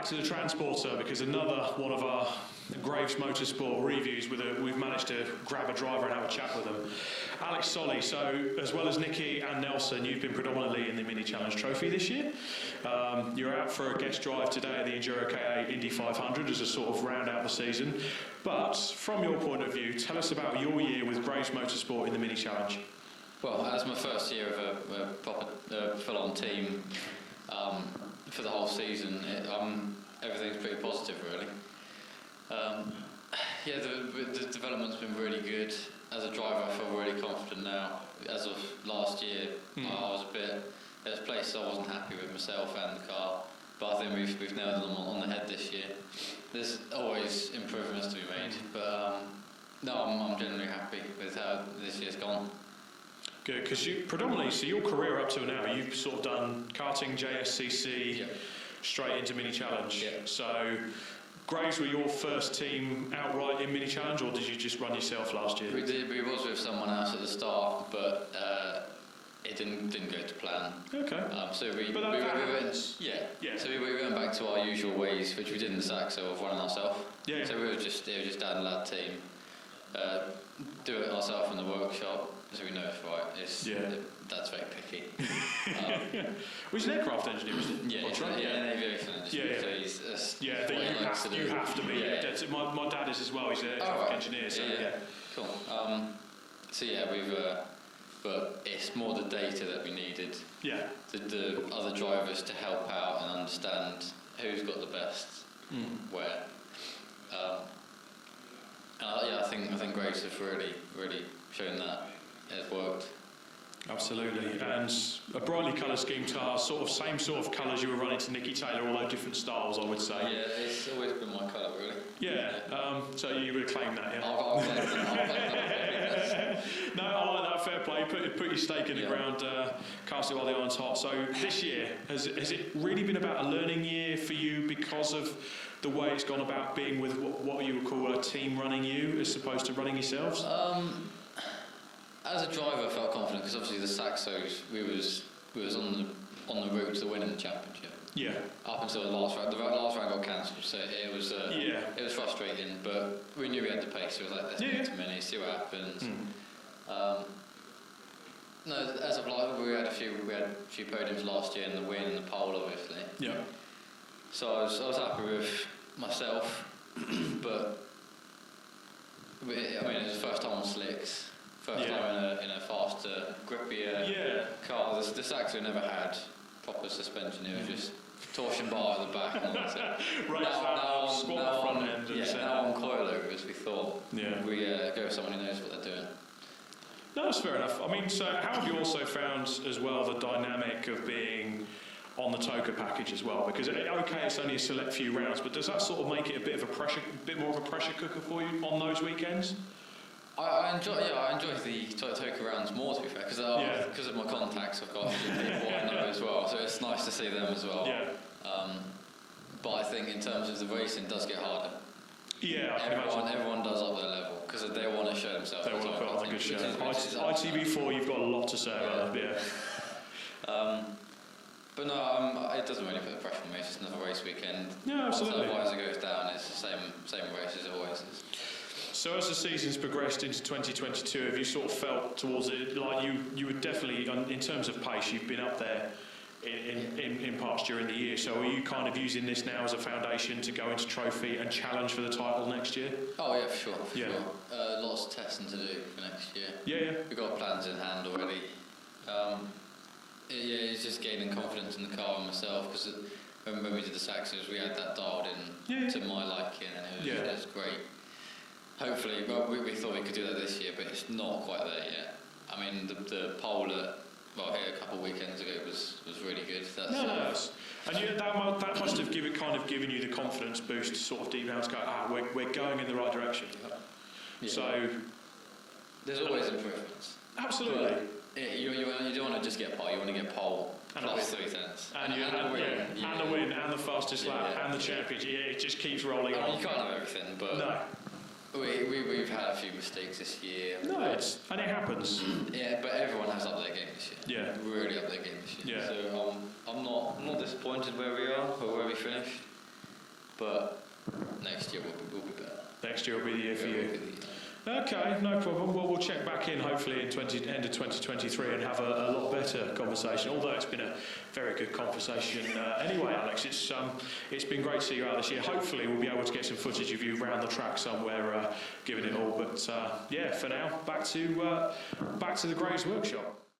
to the transporter, because another one of our Graves Motorsport reviews, we've managed to grab a driver and have a chat with them. Alex Solley, so as well as Nicky and Nelson, you've been predominantly in the Mini Challenge Trophy this year. You're out for a guest drive today at the Enduro KA Indy 500 as a sort of round out the season. But from your point of view, tell us about your year with Graves Motorsport in the Mini Challenge. Well, as my first year of a proper full-on team for the whole season, everything's pretty positive, really. Yeah, the development's been really good. As a driver, I feel really confident now. As of last year, there's places I wasn't happy with myself and the car, but I think we've nailed them on the head this year. There's always improvements to be made, but no, I'm generally happy with how this year's gone. Good, because you predominantly, so your career up to now, you've sort of done karting, JSCC, straight into Mini Challenge. Yeah. So Graves were your first team outright in Mini Challenge, or did you just run yourself last year? We was with someone else at the start, but it didn't go to plan. Okay. So we went back to our usual ways, which we did in the Saxo, of running ourselves. Yeah. So it was just dad and lad team. Do it ourselves in the workshop, so we know it's right. That's very picky. Well, he's an aircraft engineer, isn't he? Yeah, an aviation engineer. So you have to be. Yeah. My dad is as well. He's an aircraft engineer. So Cool. But it's more the data that we needed. Yeah. The other drivers to help out and understand who's got the best where. I think Graves have really shown that it's worked. Absolutely, and a brightly coloured scheme car, same sort of colours you were running to Nicky Taylor, although different styles, I would say. Yeah, it's always been my colour, really. Yeah, so you would claim that, yeah? I'll claim that. No, I like that, fair play. Put your stake in the ground, cast it while the iron's hot. So this year, has it really been about a learning year for you because of the way it's gone about being with what you would call a team running you as opposed to running yourselves? As a driver, I felt confident because obviously the Saxos, we was on the route to winning the championship. Yeah. Up until the last round. The last round got cancelled, so it was frustrating. But we knew we had the pace. So it was like, let's get to Mini, see what happens. No, as of like, we had a few podiums last year in the win and the pole, obviously. Yeah. So I was happy with myself, but it was the first time on slicks. First time in a faster, grippier car. The Saxo never had proper suspension. It was just torsion bar at the back and that's it. Now on coilovers, we thought we go with someone who knows what they're doing. No, that's fair enough. I mean, so how have you also found as well the dynamic of being on the Toka package as well? Because it's only a select few rounds, but does that sort of make it a bit more of a pressure cooker for you on those weekends? I enjoy the Toka rounds more, to be fair, because of my contacts. I've got a few people I know as well, so it's nice to see them as well. Yeah. But I think in terms of the racing, it does get harder. Yeah, everyone does up their level because they want to show themselves. They want to put on a good show. ITV4, you've got a lot to say about that. Yeah. But no, it doesn't really put the pressure on me. It's just another race weekend. Yeah, absolutely. Otherwise, it goes down. It's the same race as it always is. So as the season's progressed into 2022, have you sort of felt towards it like you would definitely, in terms of pace, you've been up there in parts during the year. So are you kind of using this now as a foundation to go into trophy and challenge for the title next year? Oh yeah, for sure. Lots of testing to do for next year. Yeah. We've got plans in hand already. It's just gaining confidence in the car and myself because when we did the Saxos, we had that dialed in to my liking and it was great. Hopefully, we thought we could do that this year, but it's not quite there yet. I mean, the pole here a couple of weekends ago was really good. And that must have given you the confidence boost, sort of deep down to go, we're going in the right direction. Yeah. So there's always improvements. Absolutely. You don't want to just get pole. You want to get pole plus 3 tenths. And the win, and the fastest lap, and the championship. Yeah, it just keeps rolling on. You can't have everything, but no. We've had a few mistakes this year. No, and it happens. Yeah, but everyone has up their game this year. Yeah. Really up their game this year. Yeah. So I'm not disappointed where we are or where we finished. but next year will be better. Next year will be the year for you. Okay, no problem. Well, we'll check back in hopefully in end of 2023 and have a lot better conversation. Although it's been a very good conversation anyway, Alex. It's been great to see you out this year. Hopefully we'll be able to get some footage of you around the track somewhere, giving it all. But yeah, for now, back to the Graves workshop.